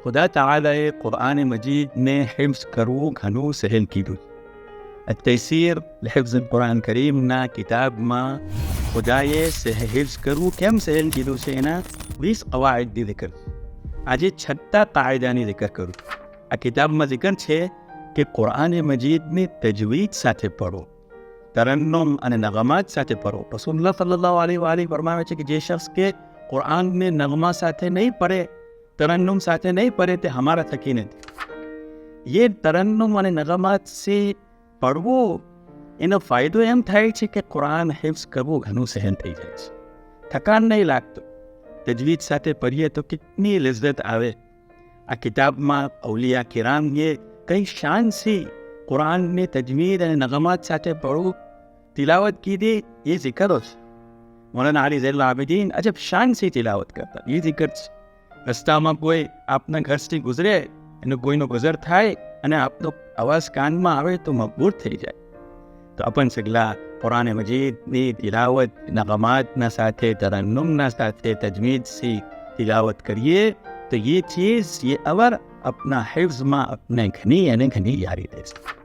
खुदा तालाए कुरान मजीद ने हिफ्ज़ करવું ઘણું સહેલ કીધું. તૈસીર લહિફ્ઝ કુરાન કરીમના કિતાબમાં ખુદાએ હિફ્ઝ કરવું કેમ સહેલ કીધું છે એના 20 કવાયદની zikr. આજે 6 કાયદાની zikr કરું. આ કિતાબમાં zikr છે કે કુરાન મજીદની તજવીદ સાથે પઢો, તરન્નુમ અને નગમાત સાથે પઢો. રસૂલુલ્લાહ સલ્લલ્લાહુ અલૈહિ ફરમાવે છે કે જે શખ્સ કે કુરાનને નગમા સાથે નહીં પढ़े, तरन्नुम साथे नहीं पढ़े ते हमारा थकी नहीं. ये तरन्नुम અને નગમાત से पढ़वो એનો ફાયદો એમ થાય છે કે કુરાન હિફ્ઝ કરવું ઘણું સહેલ થઈ જાય છે, થકાન નહીં લાગતું. તજવીદ સાથે પઢીએ તો કેટલી લજ્જત આવે. આ કિતાબમાં અવલિયા કિરામને કઈ શાનથી કુરાનને તજવીદ અને નગમાત સાથે પઢવું, તિલાવત કીધી, એ zikr છે. મૌલાના અલી ઝૈનુલ આબિદીન અજબ શાનથી તિલાવત કરતા, એ zikr છે. રસ્તામાં કોઈ આપના ઘરથી ગુજરે, એનો કોઈનો ગુજર થાય અને આપનો અવાજ કાનમાં આવે તો મકબૂલ થઈ જાય. તો अपन સગલા કુરાન મજીદની તિલાવત નગમાતના સાથે, તરન્નુમના સાથે, તજવીદથી તિલાવત કરીએ તો ये चीज़ ये अवर अपना हिफ्ज़ में अपने घनी यानी घनी यारी दे सकते.